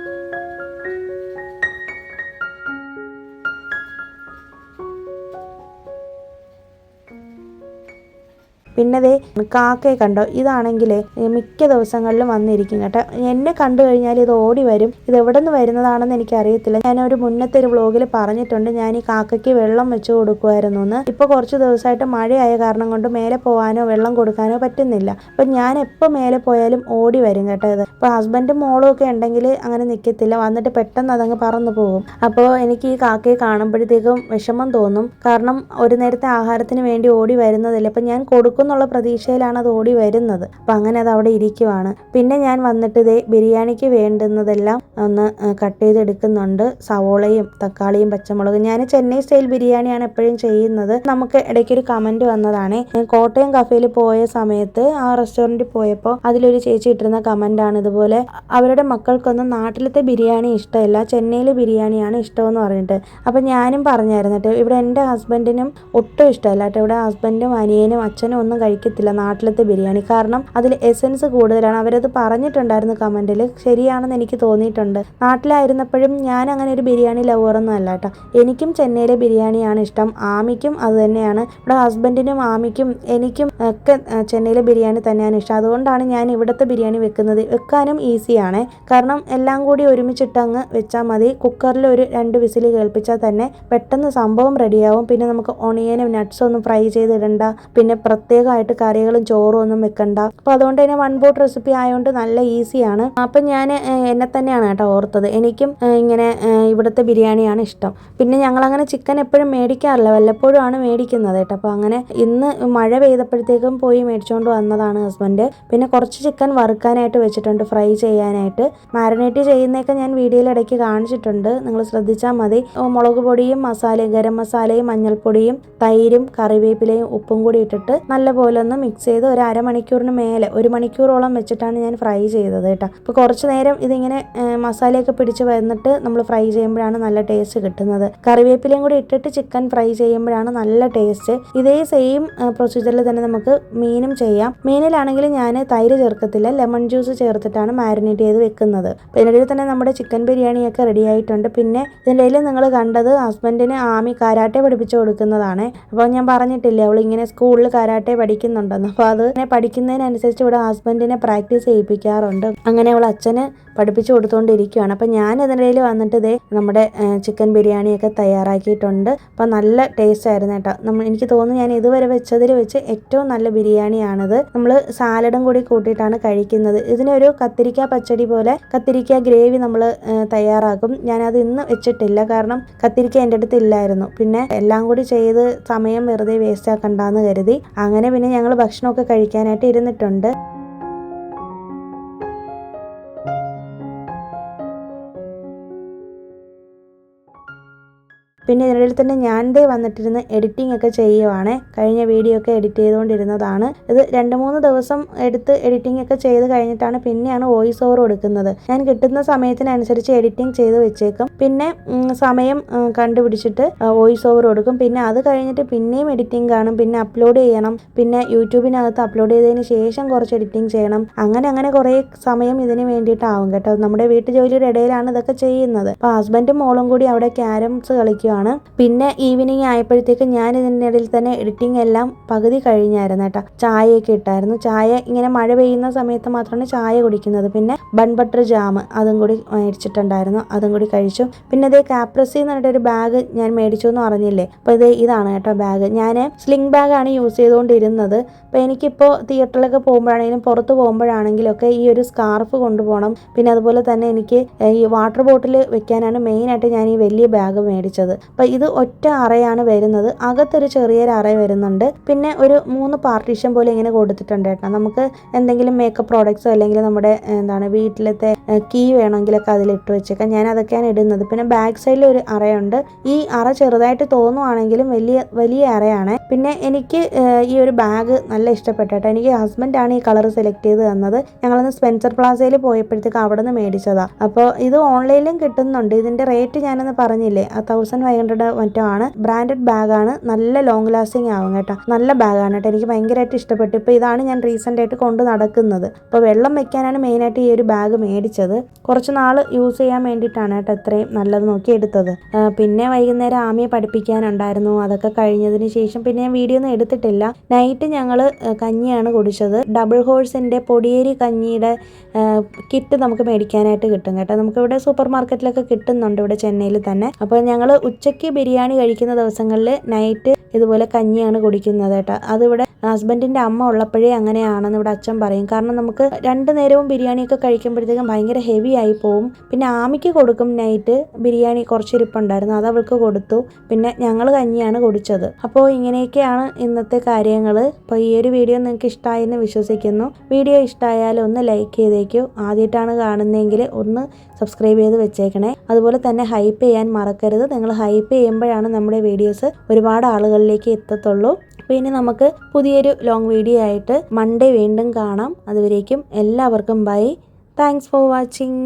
പിന്നെ ദേ കാക്കയെ കണ്ടോ, ഇതാണെങ്കിൽ മിക്ക ദിവസങ്ങളിലും വന്നിരിക്കും കേട്ടോ. എന്നെ കണ്ടു കഴിഞ്ഞാൽ ഇത് ഓടി വരും. ഇത് എവിടെ നിന്ന് വരുന്നതാണെന്ന് എനിക്കറിയത്തില്ല. ഞാനൊരു മുന്നത്തെ ഒരു വ്ളോഗിൽ പറഞ്ഞിട്ടുണ്ട് ഞാൻ ഈ കാക്കയ്ക്ക് വെള്ളം വെച്ച് കൊടുക്കുമായിരുന്നു എന്ന്. ഇപ്പോൾ കുറച്ച് ദിവസമായിട്ട് മഴയായ കാരണം കൊണ്ട് മേലെ പോകാനോ വെള്ളം കൊടുക്കാനോ പറ്റുന്നില്ല. അപ്പം ഞാൻ എപ്പോൾ മേലെ പോയാലും ഓടി വരും കേട്ടോ. ഇത് ഇപ്പോൾ ഹസ്ബൻഡും മോളും ഒക്കെ ഉണ്ടെങ്കിൽ അങ്ങനെ നിൽക്കത്തില്ല, വന്നിട്ട് പെട്ടെന്ന് അതങ്ങ് പറന്നു പോകും. അപ്പോൾ എനിക്ക് ഈ കാക്കയെ കാണുമ്പോഴത്തേക്കും വിഷമം തോന്നും. കാരണം ഒരു നേരത്തെ ആഹാരത്തിന് വേണ്ടി ഓടി വരുന്നതല്ലേ. അപ്പം ഞാൻ കൊടുക്കുന്ന പ്രതീക്ഷയിലാണ് അത് ഓടി വരുന്നത്. അപ്പം അങ്ങനെ അത് അവിടെ ഇരിക്കുവാണ്. പിന്നെ ഞാൻ വന്നിട്ട് ഇതേ ബിരിയാണിക്ക് വേണ്ടുന്നതെല്ലാം ഒന്ന് കട്ട് ചെയ്തെടുക്കുന്നുണ്ട്. സവോളയും തക്കാളിയും പച്ചമുളകും. ഞാൻ ചെന്നൈ സ്റ്റൈൽ ബിരിയാണിയാണ് എപ്പോഴും ചെയ്യുന്നത്. നമുക്ക് ഇടയ്ക്കൊരു കമൻറ്റ് വന്നതാണ്. ഞാൻ കോട്ടയം കഫേയിൽ പോയ സമയത്ത് ആ റെസ്റ്റോറൻറ്റിൽ പോയപ്പോൾ അതിലൊരു ചേച്ചി ഇട്ടിരുന്ന കമൻറ്റാണ് ഇതുപോലെ അവരുടെ മക്കൾക്കൊന്നും നാട്ടിലത്തെ ബിരിയാണി ഇഷ്ടമല്ല, ചെന്നൈയിലെ ബിരിയാണിയാണ് ഇഷ്ടമെന്ന് പറഞ്ഞിട്ട്. അപ്പം ഞാനും പറഞ്ഞായിരുന്നു ഇവിടെ എൻ്റെ ഹസ്ബൻഡിനും ഒട്ടും ഇഷ്ടമല്ല കേട്ടോ. ഇവിടെ ഹസ്ബൻഡും അനിയനും അച്ഛനും ഒന്നും കഴിക്കത്തില്ല നാട്ടിലത്തെ ബിരിയാണി. കാരണം അതിൽ എസൻസ് കൂടുതലാണ്. അവരത് പറഞ്ഞിട്ടുണ്ടായിരുന്നു കമൻറ്റിൽ. ശരിയാണെന്ന് എനിക്ക് തോന്നിയിട്ടുണ്ട്. നാട്ടിലായിരുന്നപ്പോഴും ഞാൻ അങ്ങനെ ഒരു ബിരിയാണി ലവറൊന്നും അല്ല കേട്ടോ. എനിക്കും ചെന്നൈയിലെ ബിരിയാണിയാണ് ഇഷ്ടം. ആമിക്കും അത് തന്നെയാണ്. ഇവിടെ ഹസ്ബൻഡിനും ആമിക്കും എനിക്കും ഒക്കെ ചെന്നൈയിലെ ബിരിയാണി തന്നെയാണ് ഇഷ്ടം. അതുകൊണ്ടാണ് ഞാൻ ഇവിടുത്തെ ബിരിയാണി വെക്കുന്നത്. വെക്കാനും ഈസിയാണ്. കാരണം എല്ലാം കൂടി ഒരുമിച്ചിട്ടങ്ങ് വെച്ചാൽ മതി. കുക്കറിൽ ഒരു 2 വിസിൽ കേൾപ്പിച്ചാൽ തന്നെ പെട്ടെന്ന് സംഭവം റെഡിയാവും. പിന്നെ നമുക്ക് ഒണിയനും നട്ട്സും ഒന്നും ഫ്രൈ ചെയ്തിടണ്ട. പിന്നെ പ്രത്യേകമായിട്ട് കറികളും ചോറും ഒന്നും വെക്കണ്ട. അപ്പോൾ അതുകൊണ്ട് തന്നെ 1 പോട്ട് റെസിപ്പി ആയതുകൊണ്ട് നല്ല ഈസിയാണ്. അപ്പം ഞാൻ എന്നെ തന്നെയാണ് കേട്ടോ ഓർത്തത്. എനിക്കും ഇങ്ങനെ ഇവിടുത്തെ ബിരിയാണിയാണ് ഇഷ്ടം. പിന്നെ ഞങ്ങളങ്ങനെ ചിക്കൻ എപ്പോഴും മേടിക്കാറില്ല, വല്ലപ്പോഴും ആണ് മേടിക്കുന്നത് കേട്ടോ. അപ്പോൾ അങ്ങനെ ഇന്ന് മഴ പെയ്തപ്പോഴത്തേക്കും പോയി മേടിച്ചുകൊണ്ട് വന്നതാണ് ഹസ്ബൻഡ്. പിന്നെ കുറച്ച് ചിക്കൻ വറുക്കാനായിട്ട് വെച്ചിട്ടുണ്ട്, ഫ്രൈ ചെയ്യാനായിട്ട്. മാരിനേറ്റ് ചെയ്യുന്നതൊക്കെ ഞാൻ വീഡിയോയിൽ ഇടയ്ക്ക് കാണിച്ചിട്ടുണ്ട്, നിങ്ങൾ ശ്രദ്ധിച്ചാൽ മതി. മുളക് പൊടിയും മസാലയും ഗരം മസാലയും മഞ്ഞൾപ്പൊടിയും തൈരും കറിവേപ്പിലയും ഉപ്പും കൂടി ഇട്ടിട്ട് നല്ലപോലെ ഒന്ന് മിക്സ് ചെയ്ത് ഒരു അരമണിക്കൂറിന് മേലെ 1 മണിക്കൂറോളം വെച്ചിട്ടാണ് ഞാൻ ഫ്രൈ ചെയ്തത് കേട്ടോ. അപ്പോൾ കുറച്ച് നേരം ഇതിങ്ങനെ മസാലയൊക്കെ പിടിച്ച് വന്നിട്ട് നമ്മൾ ഫ്രൈ ചെയ്യുമ്പോഴാണ് നല്ല ടേസ്റ്റ് കിട്ടുന്നത്. കറിവേപ്പിലയും കൂടി ഇട്ടിട്ട് ചിക്കൻ ഫ്രൈ ചെയ്യുമ്പോഴാണ് നല്ല ടേസ്റ്റ്. ഇതേ സെയിം പ്രൊസീജിയറിൽ തന്നെ നമുക്ക് മീനും ചെയ്യാം. മീനിലാണെങ്കിൽ ഞാൻ തൈര് ചേർക്കത്തില്ല, ലെമൺ ജ്യൂസ് ചേർത്തിട്ടാണ് മാരിനേറ്റ് ചെയ്ത് വെക്കുന്നത്. അപ്പോൾ ഇതിനിടയിൽ തന്നെ നമ്മുടെ ചിക്കൻ ബിരിയാണിയൊക്കെ റെഡി ആയിട്ടുണ്ട്. പിന്നെ ഇതിൻ്റെ ഇടയിൽ നിങ്ങൾ കണ്ടത് ഹസ്ബൻഡിന് ആമി കരാട്ടെ പഠിപ്പിച്ചു കൊടുക്കുന്നതാണ്. അപ്പോൾ ഞാൻ പറഞ്ഞിട്ടില്ലേ അവൾ ഇങ്ങനെ സ്കൂളിൽ കരാട്ടെ പഠിക്കുന്നുണ്ടെന്ന്. അപ്പോൾ അത് പഠിക്കുന്നതിനനുസരിച്ച് ഇവിടെ ഹസ്ബൻഡിനെ പ്രാക്ടീസ് ചെയ്യിപ്പിക്കാറുണ്ട്. അങ്ങനെ അവൾ അച്ഛന് പഠിപ്പിച്ചു കൊടുത്തുകൊണ്ടിരിക്കുകയാണ്. അപ്പം ഞാൻ ഇതിനിടയിൽ വന്നിട്ട് ഇതേ നമ്മുടെ ചിക്കൻ ബിരിയാണിയൊക്കെ തയ്യാറാക്കിയിട്ടുണ്ട്. അപ്പം നല്ല ടേസ്റ്റ് ആയിരുന്നു കേട്ടോ. എനിക്ക് തോന്നുന്നു ഞാൻ ഇതുവരെ വെച്ചതിൽ വെച്ച് ഏറ്റവും നല്ല ബിരിയാണിയാണിത്. നമ്മൾ സാലഡും കൂടി കൂട്ടിയിട്ടാണ് കഴിക്കുന്നത്. ഇതിനൊരു കത്തിരിക്ക പച്ചടി പോലെ കത്തിരിക്ക ഗ്രേവി നമ്മൾ തയ്യാറാക്കും. ഞാനത് ഇന്ന് വെച്ചിട്ടില്ല, കാരണം കത്തിരിക്ക എൻ്റെ അടുത്ത് ഇല്ലായിരുന്നു. പിന്നെ എല്ലാം കൂടി ചെയ്ത് സമയം വെറുതെ വേസ്റ്റ് ആക്കണ്ടെന്ന് കരുതി അങ്ങനെ പിന്നെ ഞങ്ങൾ ഭക്ഷണമൊക്കെ കഴിക്കാനായിട്ട് ഇരുന്നിട്ടുണ്ട്. പിന്നെ ഇതിനിടയിൽ തന്നെ ഞാൻ വന്നിട്ടിരുന്ന് എഡിറ്റിംഗ് ഒക്കെ ചെയ്യുവാണ്. കഴിഞ്ഞ വീഡിയോ ഒക്കെ എഡിറ്റ് ചെയ്തുകൊണ്ടിരുന്നതാണ്. ഇത് 2-3 ദിവസം എടുത്ത് എഡിറ്റിംഗ് ഒക്കെ ചെയ്ത് കഴിഞ്ഞിട്ടാണ് പിന്നെയാണ് വോയിസ് ഓവർ കൊടുക്കുന്നത്. ഞാൻ കിട്ടുന്ന സമയത്തിനനുസരിച്ച് എഡിറ്റിംഗ് ചെയ്ത് വെച്ചേക്കും. പിന്നെ സമയം കണ്ടുപിടിച്ചിട്ട് വോയിസ് ഓവർ കൊടുക്കും. പിന്നെ അത് കഴിഞ്ഞിട്ട് പിന്നെയും എഡിറ്റിംഗ് കാണും. പിന്നെ അപ്ലോഡ് ചെയ്യണം. പിന്നെ യൂട്യൂബിനകത്ത് അപ്ലോഡ് ചെയ്തതിന് ശേഷം കുറച്ച് എഡിറ്റിംഗ് ചെയ്യണം. അങ്ങനെ കുറേ സമയം ഇതിന് വേണ്ടിയിട്ടാവും കേട്ടോ. നമ്മുടെ വീട്ടു ജോലിയുടെ ഇടയിലാണ് ഇതൊക്കെ ചെയ്യുന്നത്. അപ്പോൾ ഹസ്ബൻഡും മോളും കൂടി അവിടെ ക്യാരംസ് കളിക്കുകയാണ്. പിന്നെ ഈവനിങ് ആയപ്പോഴത്തേക്ക് ഞാൻ ഇതിനിടയിൽ തന്നെ എഡിറ്റിംഗ് എല്ലാം പകുതി കഴിഞ്ഞായിരുന്നു കേട്ടോ. ചായയൊക്കെ ഇട്ടായിരുന്നു. ചായ ഇങ്ങനെ മഴ പെയ്യുന്ന സമയത്ത് മാത്രമാണ് ചായ കുടിക്കുന്നത്. പിന്നെ ബൺ ബട്ടർ ജാം അതും കൂടി മേടിച്ചിട്ടുണ്ടായിരുന്നു, അതും കൂടി കഴിച്ചു. പിന്നെ ഇതേ കാപ്രസി എന്ന് പറഞ്ഞിട്ടൊരു ബാഗ് ഞാൻ മേടിച്ചു എന്ന് പറഞ്ഞില്ലേ, അപ്പോൾ ഇതാണ് കേട്ടോ ബാഗ്. ഞാൻ സ്ലിംഗ് ബാഗാണ് യൂസ് ചെയ്തുകൊണ്ടിരുന്നത്. അപ്പോൾ എനിക്കിപ്പോൾ തിയേറ്ററിലൊക്കെ പോകുമ്പോഴാണെങ്കിലും പുറത്ത് പോകുമ്പോഴാണെങ്കിലും ഒക്കെ ഈ ഒരു സ്കാർഫ് കൊണ്ടുപോകണം. പിന്നെ അതുപോലെ തന്നെ എനിക്ക് ഈ വാട്ടർ ബോട്ടിൽ വെക്കാനാണ് മെയിനായിട്ട് ഞാൻ ഈ വലിയ ബാഗ് മേടിച്ചത്. അപ്പോൾ ഇത് ഒറ്റ അറയാണ് വരുന്നത്. അകത്തൊരു ചെറിയൊരു അറ വരുന്നുണ്ട്. പിന്നെ ഒരു 3 പാർട്ടീഷൻ പോലെ ഇങ്ങനെ കൊടുത്തിട്ടുണ്ട് കേട്ടോ. നമുക്ക് എന്തെങ്കിലും മേക്കപ്പ് പ്രോഡക്ട്സോ അല്ലെങ്കിൽ നമ്മുടെ വീട്ടിലത്തെ കീ വേണമെങ്കിലൊക്കെ അതിലിട്ട് വെച്ചേക്കാം. ഞാൻ അതൊക്കെയാണ് ഇടുന്നത്. പിന്നെ ബാക്ക് സൈഡിൽ ഒരു അറയുണ്ട്. ഈ അറ ചെറുതായിട്ട് തോന്നുവാണെങ്കിലും വലിയ അറയാണ്. പിന്നെ എനിക്ക് ഈ ഒരു ബാഗ് നല്ല ഇഷ്ടപ്പെട്ടു കേട്ടോ. എനിക്ക് ഹസ്ബൻഡാണ് ഈ കളർ സെലക്ട് ചെയ്ത് തന്നത്. ഞങ്ങളൊന്ന് സ്പെൻസർ പ്ലാസയിൽ പോയപ്പോഴത്തേക്ക് അവിടെ നിന്ന് മേടിച്ചതാണ്. അപ്പോൾ ഇത് ഓൺലൈനിലും കിട്ടുന്നുണ്ട്. ഇതിൻ്റെ റേറ്റ് ഞാനൊന്ന് പറഞ്ഞില്ലേ, 1500 മറ്റോ ആണ്. ബ്രാൻഡഡ് ബാഗാണ്. നല്ല ലോങ് ലാസ്റ്റിംഗ് ആവും കേട്ടോ. നല്ല ബാഗാണ് കേട്ടോ. എനിക്ക് ഭയങ്കരമായിട്ട് ഇഷ്ടപ്പെട്ടു. ഇപ്പോൾ ഇതാണ് ഞാൻ റീസെൻ്റ് ആയിട്ട് കൊണ്ട് നടക്കുന്നത്. അപ്പോൾ വെള്ളം വെക്കാനാണ് മെയിനായിട്ട് ഈ ഒരു ബാഗ് മേടിച്ചത്. കുറച്ച് നാൾ യൂസ് ചെയ്യാൻ വേണ്ടിയിട്ടാണ് കേട്ടോ ഇത്രയും നല്ലത് നോക്കി എടുത്തത്. പിന്നെ വൈകുന്നേരം ആമിയെ പഠിപ്പിക്കാനുണ്ടായിരുന്നു. അതൊക്കെ കഴിഞ്ഞതിന് ശേഷം പിന്നെ ഞാൻ വീഡിയോ ഒന്നും എടുത്തിട്ടില്ല. നൈറ്റ് ഞങ്ങൾ കഞ്ഞിയാണ് കുടിച്ചത്. ഡബിൾ ഹോഴ്സിൻ്റെ പൊടിയേരി കഞ്ഞിയുടെ കിറ്റ് നമുക്ക് മേടിക്കാനായിട്ട് കിട്ടും കേട്ടോ. നമുക്കിവിടെ സൂപ്പർ മാർക്കറ്റിലൊക്കെ കിട്ടുന്നുണ്ട് ഇവിടെ ചെന്നൈയിൽ തന്നെ. അപ്പോൾ ഞങ്ങൾ ഉച്ചയ്ക്ക് ബിരിയാണി കഴിക്കുന്ന ദിവസങ്ങളിൽ നൈറ്റ് ഇതുപോലെ കഞ്ഞിയാണ് കുടിക്കുന്നത് കേട്ടോ. അതിവിടെ ഹസ്ബൻഡിൻ്റെ അമ്മ ഉള്ളപ്പോഴേ അങ്ങനെയാണെന്ന് ഇവിടെ അച്ഛൻ പറയും. കാരണം നമുക്ക് 2 നേരവും ബിരിയാണിയൊക്കെ കഴിക്കുമ്പോഴത്തേക്കും ഭയങ്കര ഹെവി ആയി പോവും. പിന്നെ ആമിക്ക് കൊടുക്കും. നൈറ്റ് ബിരിയാണി കുറച്ചിരിപ്പുണ്ടായിരുന്നു, അത് അവൾക്ക് കൊടുത്തു. പിന്നെ ഞങ്ങൾ കഞ്ഞിയാണ് കുടിച്ചത്. അപ്പോൾ ഇങ്ങനെയൊക്കെയാണ് ഇന്നത്തെ കാര്യങ്ങൾ. അപ്പോൾ ഈ ഒരു വീഡിയോ നിങ്ങൾക്ക് ഇഷ്ടമായെന്ന് വിശ്വസിക്കുന്നു. വീഡിയോ ഇഷ്ടമായാൽ ഒന്ന് ലൈക്ക് ചെയ്തേക്കൂ. ആദ്യമായിട്ടാണ് കാണുന്നതെങ്കിൽ ഒന്ന് സബ്സ്ക്രൈബ് ചെയ്ത് വെച്ചേക്കണേ. അതുപോലെ തന്നെ ഹൈപ്പ് ചെയ്യാൻ മറക്കരുത്. നിങ്ങൾ ഹൈപ്പ് ചെയ്യുമ്പോഴാണ് നമ്മുടെ വീഡിയോസ് ഒരുപാട് ആളുകളിലേക്ക് എത്തത്തുള്ളൂ. അപ്പോൾ ഇനി നമുക്ക് പുതിയൊരു ലോങ് വീഡിയോ ആയിട്ട് മൺഡേ വീണ്ടും കാണാം. അതുവരേക്കും എല്ലാവർക്കും ബൈ. Thanks for watching.